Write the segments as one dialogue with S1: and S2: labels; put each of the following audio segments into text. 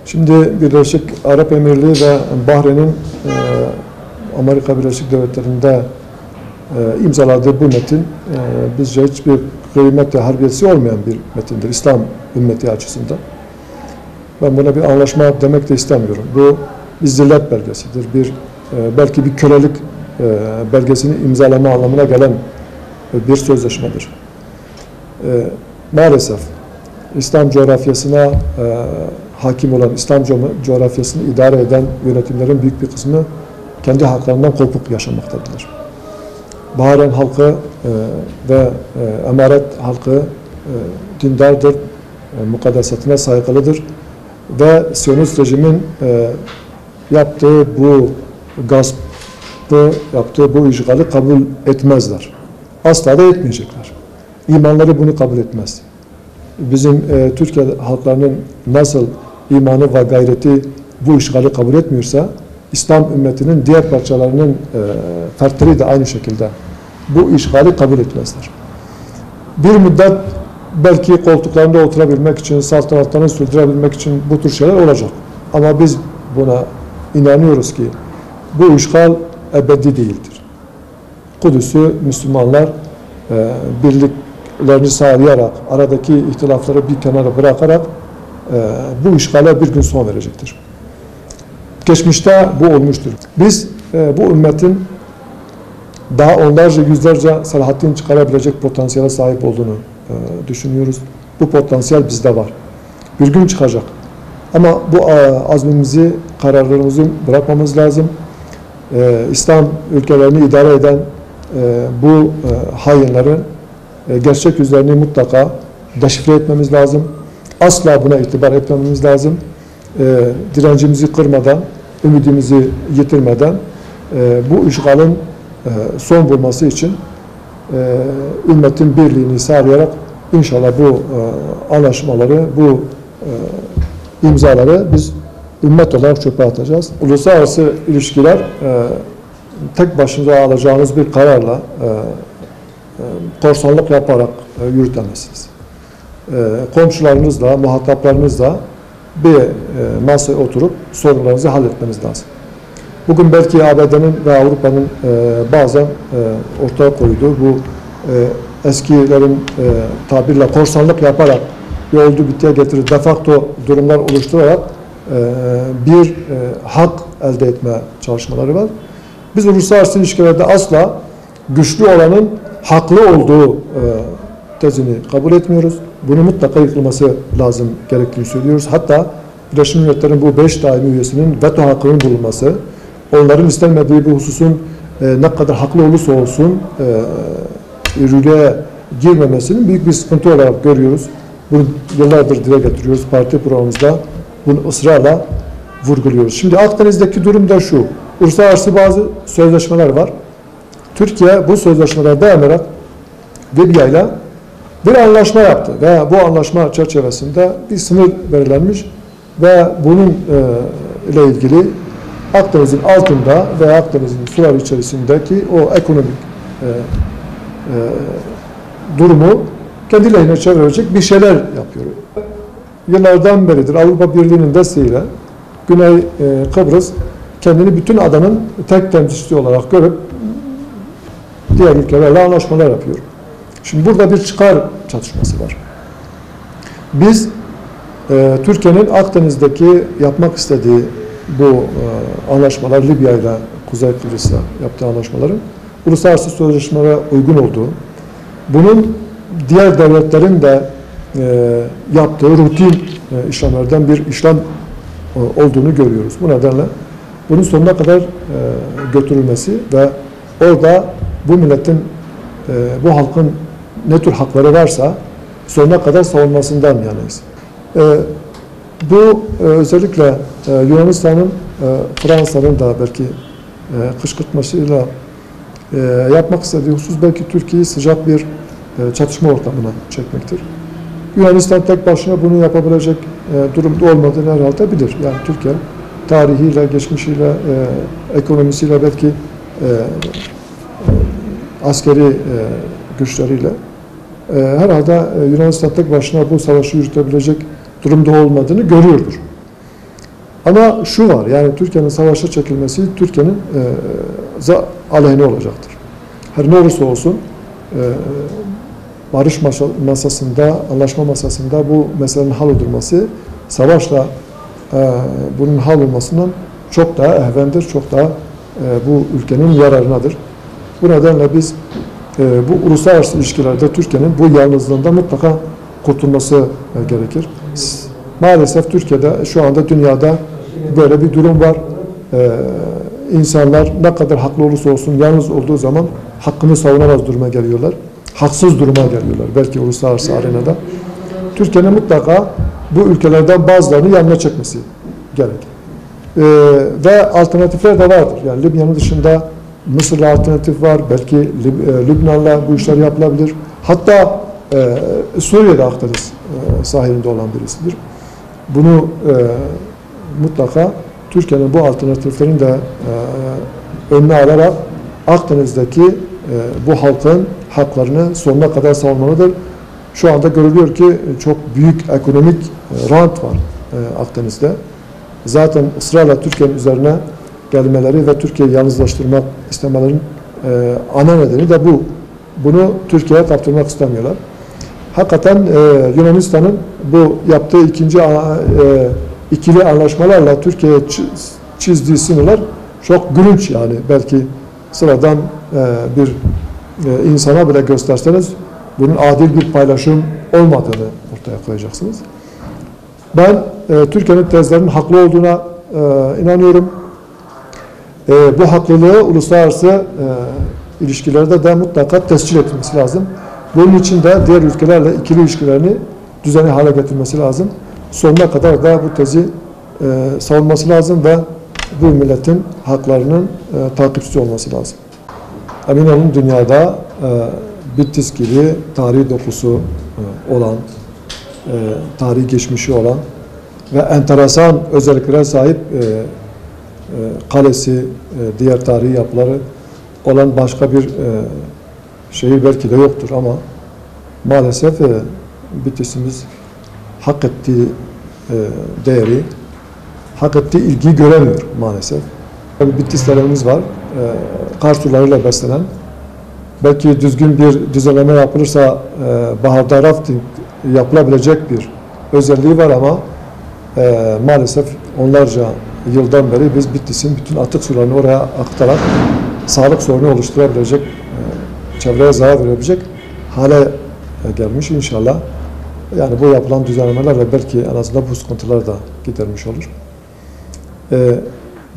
S1: Şimdi Birleşik Arap Emirliği ve Bahreyn'in Amerika Birleşik Devletleri'nde imzaladığı bu metin bizce hiçbir kıymet ve harbiyesi olmayan bir metindir İslam ümmeti açısından. Ben buna bir anlaşma demek de istemiyorum. Bu bir zillet belgesidir. Belki bir kölelik belgesini imzalama anlamına gelen bir sözleşmedir. Maalesef İslam coğrafyasına hakim olan, İslam coğrafyasını idare eden yönetimlerin büyük bir kısmı kendi haklarından kopuk yaşamaktadır. Bahreyn halkı ve emaret halkı dindardır, mukaddesatine saygılıdır ve Siyonist rejimin yaptığı bu gaspı, yaptığı bu işgali kabul etmezler. Asla da etmeyecekler. İmanları bunu kabul etmez. Bizim Türkiye halklarının nasıl imanı ve gayreti bu işgali kabul etmiyorsa, İslam ümmetinin diğer parçalarının fertleri de aynı şekilde bu işgali kabul etmezler. Bir müddet belki koltuklarında oturabilmek için, saltanatlarını sürdürebilmek için bu tür şeyler olacak. Ama biz buna inanıyoruz ki bu işgal ebedi değildir. Kudüs'ü Müslümanlar birliklerini sağlayarak, aradaki ihtilafları bir kenara bırakarak bu işgale bir gün son verecektir. Geçmişte bu olmuştur. Biz bu ümmetin daha onlarca, yüzlerce Selahaddin çıkarabilecek potansiyele sahip olduğunu düşünüyoruz. Bu potansiyel bizde var. Bir gün çıkacak. Ama bu azmimizi, kararlarımızı bırakmamız lazım. İslam ülkelerini idare eden bu hainlerin gerçek yüzlerini mutlaka deşifre etmemiz lazım. Asla buna itibar etmememiz lazım. Direncimizi kırmadan, ümidimizi yitirmeden bu işgalin son bulması için ümmetin birliğini sağlayarak inşallah bu anlaşmaları, bu imzaları biz ümmet olarak çöpe atacağız. Uluslararası ilişkiler tek başına alacağınız bir kararla korsanlık yaparak yürütemezsiniz. Komşularınızla, muhataplarınızla bir masaya oturup sorunlarınızı halletmeniz lazım. Bugün belki ABD'nin ve Avrupa'nın bazen ortaya koyduğu bu eskilerin tabirle korsanlık yaparak yoldu bittiye getirir, de facto durumlar oluşturarak bir hak elde etme çalışmaları var. Biz uluslararası ilişkilerde asla güçlü olanın haklı olduğu tezini kabul etmiyoruz. Bunu mutlaka yıkılması lazım gerektiğini söylüyoruz. Hatta Birleşmiş Milletler'in bu 5 daimi üyesinin veto hakkının bulunması, onların istenmediği bir hususun ne kadar haklı olursa olsun yürürlüğe girmemesinin büyük bir sıkıntı olarak görüyoruz. Bunu yıllardır dile getiriyoruz. Parti programımızda bunu ısrarla vurguluyoruz. Şimdi Akdeniz'deki durum da şu. Uluslararası bazı sözleşmeler var. Türkiye bu sözleşmelere dayanarak Libya'yla bir anlaşma yaptı ve bu anlaşma çerçevesinde bir sınır belirlenmiş ve bunun ile ilgili Akdeniz'in altında ve Akdeniz'in suları içerisindeki o ekonomik durumu kendi lehine çevirecek bir şeyler yapıyor. Yıllardan beridir Avrupa Birliği'nin desteğiyle Güney Kıbrıs kendini bütün adanın tek temsilcisi olarak görüp diğer ülkelerle anlaşmalar yapıyor. Şimdi burada bir çıkar çatışması var. Biz Türkiye'nin Akdeniz'deki yapmak istediği bu anlaşmalar, Libya ile Kuzey Kıbrıs'la yaptığı anlaşmaların uluslararası sözleşmelere uygun olduğu, bunun diğer devletlerin de yaptığı rutin işlemlerden bir işlem olduğunu görüyoruz. Bu nedenle bunun sonuna kadar götürülmesi ve orada bu milletin, bu halkın ne tür hakları varsa sonuna kadar savunmasından yanayız. Bu özellikle Yunanistan'ın, Fransa'nın da belki kışkırtmasıyla yapmak istediği husus belki Türkiye'yi sıcak bir çatışma ortamına çekmektir. Yunanistan tek başına bunu yapabilecek durumda olmadığını herhalde bilir. Yani Türkiye tarihiyle, geçmişiyle, ekonomisiyle belki askeri güçleriyle herhalde Yunanistan tek başına bu savaşı yürütebilecek durumda olmadığını görüyordur. Ama şu var, yani Türkiye'nin savaşa çekilmesi Türkiye'nin aleyhine olacaktır. Her ne olursa olsun barış masasında, anlaşma masasında bu meselenin hallolması savaşla bunun hallolmasından çok daha ehvendir, çok daha bu ülkenin yararınadır. Bu nedenle biz bu uluslararası ilişkilerde Türkiye'nin bu yalnızlığından mutlaka kurtulması gerekir. Maalesef Türkiye'de şu anda dünyada böyle bir durum var. İnsanlar ne kadar haklı olursa olsun yalnız olduğu zaman hakkını savunamaz duruma geliyorlar. Haksız duruma geliyorlar belki uluslararası arenada. Türkiye'nin mutlaka bu ülkelerden bazılarını yanına çekmesi gerekir. Ve alternatifler de vardır. Yani Libya'nın dışında Mısır'la alternatif var. Belki Lübnan'la bu işler yapılabilir. Hatta Suriye'de Akdeniz sahilinde olan birisidir. Bunu mutlaka Türkiye'nin bu alternatiflerin de önüne alarak Akdeniz'deki bu halkın haklarını sonuna kadar savunmalıdır. Şu anda görülüyor ki çok büyük ekonomik rant var Akdeniz'de. Zaten ısrarla Türkiye'nin üzerine gelmeleri ve Türkiye'yi yalnızlaştırmak istemelerinin ana nedeni de bu. Bunu Türkiye'ye kaptırmak istemiyorlar. Hakikaten Yunanistan'ın bu yaptığı ikili anlaşmalarla Türkiye'ye çizdiği sınırlar çok gülünç yani. Belki sıradan bir insana bile gösterseniz bunun adil bir paylaşım olmadığını ortaya koyacaksınız. Ben Türkiye'nin tezlerinin haklı olduğuna inanıyorum. Bu haklılığı uluslararası ilişkilerde de mutlaka tescil etmesi lazım. Bunun için de diğer ülkelerle ikili ilişkilerini düzenli hale getirmesi lazım. Sonuna kadar da bu tezi savunması lazım ve bu milletin haklarının takipçisi olması lazım. Emin olun dünyada Bitlis gibi tarihi dokusu olan, tarihi geçmişi olan ve enteresan özelliklere sahip kalesi, diğer tarihi yapıları olan başka bir şehir belki de yoktur ama maalesef Bitlis'imiz hak ettiği değeri, hak ettiği ilgiyi göremiyor maalesef. Bitlislerimiz var, kar sularıyla beslenen. Belki düzgün bir düzenleme yapılırsa baharda rafting yapılabilecek bir özelliği var ama maalesef onlarca yıldan beri biz Bitlis'in bütün atık sularını oraya aktararak sağlık sorunu oluşturabilecek, çevreye zarar verebilecek hale gelmiş inşallah. Yani bu yapılan düzenlemelerle belki en azından bu sıkıntılar da gidermiş olur.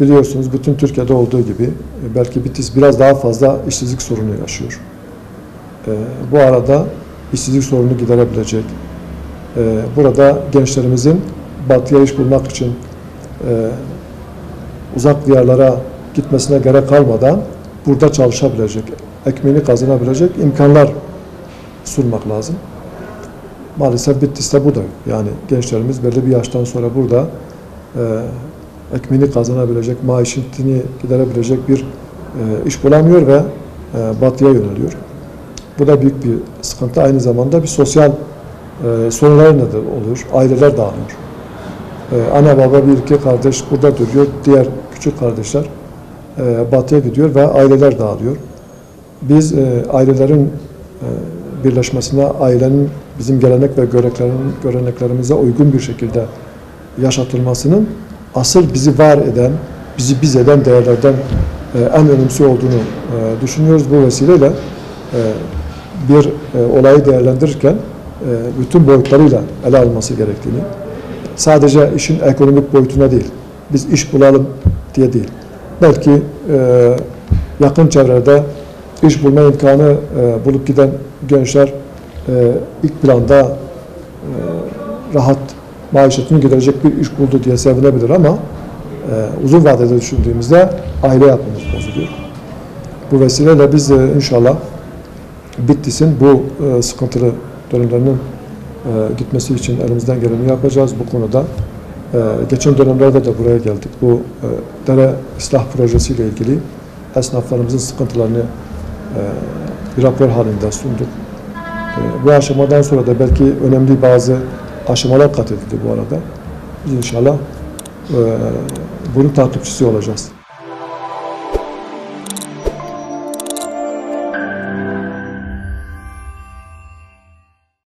S1: Biliyorsunuz bütün Türkiye'de olduğu gibi belki Bitlis biraz daha fazla işsizlik sorunu yaşıyor. Bu arada işsizlik sorunu giderebilecek, burada gençlerimizin batıya iş bulmak için uzak diyarlara gitmesine gerek kalmadan burada çalışabilecek, ekmeğini kazanabilecek imkanlar sunmak lazım. Maalesef Bitlis'te bu da yok. Yani gençlerimiz belli bir yaştan sonra burada ekmeğini kazanabilecek, maişetini giderebilecek bir iş bulamıyor ve batıya yöneliyor. Bu da büyük bir sıkıntı. Aynı zamanda bir sosyal sorunlar neden oluyor. Aileler dağılıyor. Ana baba bir iki kardeş burada duruyor. Diğer küçük kardeşler batıya gidiyor ve aileler dağılıyor. Biz ailelerin birleşmesine, ailenin bizim gelenek ve göreneklerimize uygun bir şekilde yaşatılmasının asıl bizi var eden, bizi biz eden değerlerden en önemlisi olduğunu düşünüyoruz. Bu vesileyle bir olayı değerlendirirken bütün boyutlarıyla ele alınması gerektiğini, sadece işin ekonomik boyutuna değil, biz iş bulalım diye değil, belki yakın çevrede iş bulma imkanı bulup giden gençler ilk planda rahat maişetini giderecek bir iş buldu diye sevinebilir ama uzun vadede düşündüğümüzde aile yapımız bozuluyor. Bu vesileyle biz inşallah Bitlis'in bu sıkıntılı dönemlerinin gitmesi için elimizden geleni yapacağız bu konuda. Geçen dönemlerde de buraya geldik. Bu dere ıslah projesiyle ilgili esnaflarımızın sıkıntılarını bir rapor halinde sunduk. Bu aşamadan sonra da belki önemli bazı aşamalar kat edildi bu arada. Biz inşallah bunun takipçisi olacağız.